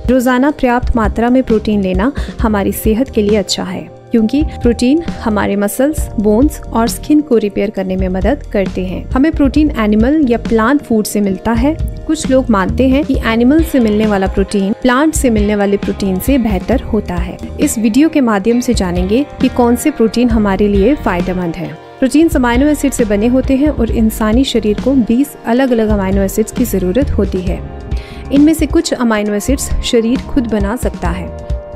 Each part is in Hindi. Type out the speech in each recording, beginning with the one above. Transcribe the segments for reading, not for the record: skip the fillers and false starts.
रोजाना पर्याप्त मात्रा में प्रोटीन लेना हमारी सेहत के लिए अच्छा है, क्योंकि प्रोटीन हमारे मसल्स, बोन्स और स्किन को रिपेयर करने में मदद करते हैं। हमें प्रोटीन एनिमल या प्लांट फूड से मिलता है। कुछ लोग मानते हैं कि एनिमल से मिलने वाला प्रोटीन प्लांट से मिलने वाले प्रोटीन से बेहतर होता है। इस वीडियो के माध्यम से जानेंगे कि कौन से प्रोटीन हमारे लिए फायदेमंद है। प्रोटीन अमाइनो एसिड से बने होते हैं और इंसानी शरीर को 20 अलग अलग अमाइनो एसिड्स की जरूरत होती है। इनमें से कुछ अमाइनो एसिड्स शरीर खुद बना सकता है,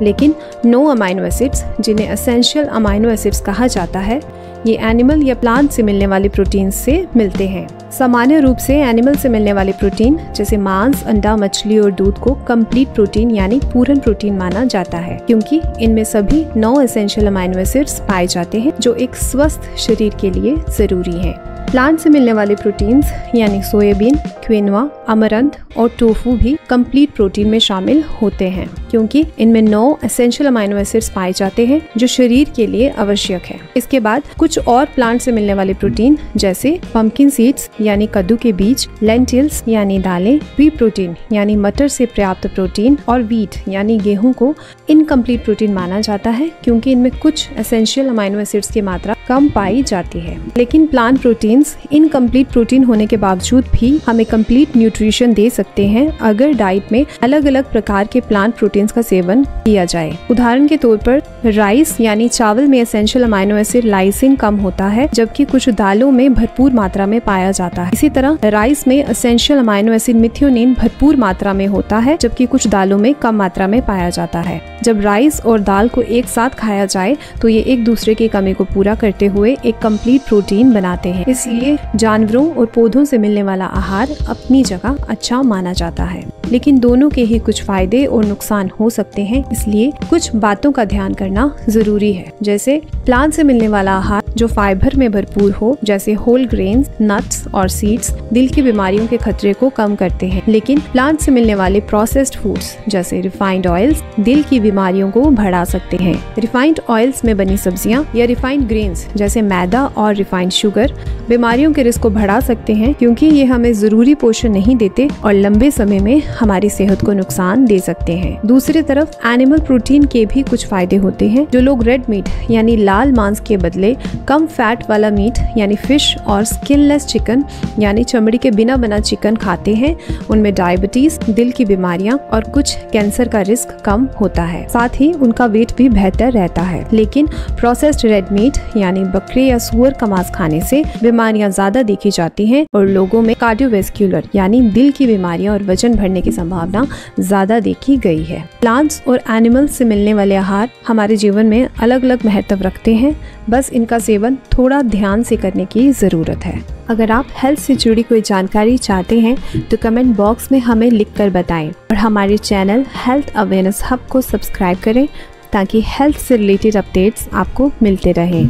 लेकिन 9 अमाइनो एसिड्स, जिन्हें एसेंशियल अमाइनो एसिड्स कहा जाता है, ये एनिमल या प्लांट से मिलने वाले प्रोटीन से मिलते हैं। सामान्य रूप से एनिमल से मिलने वाले प्रोटीन जैसे मांस, अंडा, मछली और दूध को कंप्लीट प्रोटीन यानी पूर्ण प्रोटीन माना जाता है, क्योंकि इनमें सभी 9 एसेंशियल अमाइनो एसिड्स पाए जाते हैं जो एक स्वस्थ शरीर के लिए जरूरी हैं। प्लांट से मिलने वाले प्रोटीन्स यानी सोयाबीन, क्विनोआ, अमरंथ और टोफू भी कंप्लीट प्रोटीन में शामिल होते हैं, क्योंकि इनमें 9 एसेंशियल अमाइनो एसिड्स पाए जाते हैं जो शरीर के लिए आवश्यक है। इसके बाद कुछ और प्लांट से मिलने वाले प्रोटीन जैसे पंपकिन सीड्स यानी कद्दू के बीज, लेंटिल्स यानी दालें, वी प्रोटीन यानी मटर से प्राप्त प्रोटीन और वीट यानी गेहूं को इनकम्प्लीट प्रोटीन माना जाता है, क्योंकि इनमें कुछ एसेंशियल अमाइनो एसिड्स की मात्रा कम पाई जाती है। लेकिन प्लांट प्रोटीन्स इनकम्प्लीट प्रोटीन होने के बावजूद भी हमें कंप्लीट न्यूट्रिशन दे सकते हैं अगर डाइट में अलग अलग प्रकार के प्लांट प्रोटीन्स का सेवन किया जाए। उदाहरण के तौर पर राइस यानी चावल में एसेंशियल अमाइनो एसिड लाइसिन कम होता है, जबकि कुछ दालों में भरपूर मात्रा में पाया जाता है। इसी तरह राइस में एसेंशियल अमाइनो एसिड मिथियोनिन भरपूर मात्रा में होता है, जबकि कुछ दालों में कम मात्रा में पाया जाता है। जब राइस और दाल को एक साथ खाया जाए तो ये एक दूसरे की कमी को पूरा करते हुए एक कंप्लीट प्रोटीन बनाते हैं। इसलिए जानवरों और पौधों से मिलने वाला आहार अपनी जगह अच्छा माना जाता है, लेकिन दोनों के ही कुछ फायदे और नुकसान हो सकते हैं, इसलिए कुछ बातों का ध्यान करना जरूरी है। जैसे प्लांट से मिलने वाला आहार जो फाइबर में भरपूर हो, जैसे होल ग्रेन्स, नट्स और सीड्स, दिल की बीमारियों के खतरे को कम करते हैं। लेकिन प्लांट से मिलने वाले प्रोसेस्ड फूड्स जैसे रिफाइंड ऑयल्स दिल की बीमारियों को बढ़ा सकते हैं। रिफाइंड ऑयल्स में बनी सब्जियां या रिफाइंड ग्रेन्स जैसे मैदा और रिफाइंड शुगर बीमारियों के रिस्क को बढ़ा सकते हैं, क्योंकि ये हमें जरूरी पोषण नहीं देते और लंबे समय में हमारी सेहत को नुकसान दे सकते हैं। दूसरी तरफ एनिमल प्रोटीन के भी कुछ फायदे होते हैं। जो लोग रेड मीट यानी लाल मांस के बदले कम फैट वाला मीट यानी फिश और स्किनलेस चिकन यानी चमड़ी के बिना बना चिकन खाते हैं, उनमें डायबिटीज, दिल की बीमारियां और कुछ कैंसर का रिस्क कम होता है। साथ ही उनका वेट भी बेहतर रहता है। लेकिन प्रोसेस्ड रेड मीट यानी बकरे या सूअर का मांस खाने से बीमारियां ज्यादा देखी जाती हैं और लोगों में कार्डियोवैस्कुलर यानी दिल की बीमारियां और वजन बढ़ने की संभावना ज्यादा देखी गई है। प्लांट्स और एनिमल्स से मिलने वाले आहार हमारे जीवन में अलग अलग महत्व रखते हैं, बस इनका सेवन थोड़ा ध्यान से करने की जरूरत है। अगर आप हेल्थ से जुड़ी कोई जानकारी चाहते हैं तो कमेंट बॉक्स में हमें लिखकर बताएं और हमारे चैनल हेल्थ अवेयरनेस हब को सब्सक्राइब करें ताकि हेल्थ से रिलेटेड अपडेट्स आपको मिलते रहें।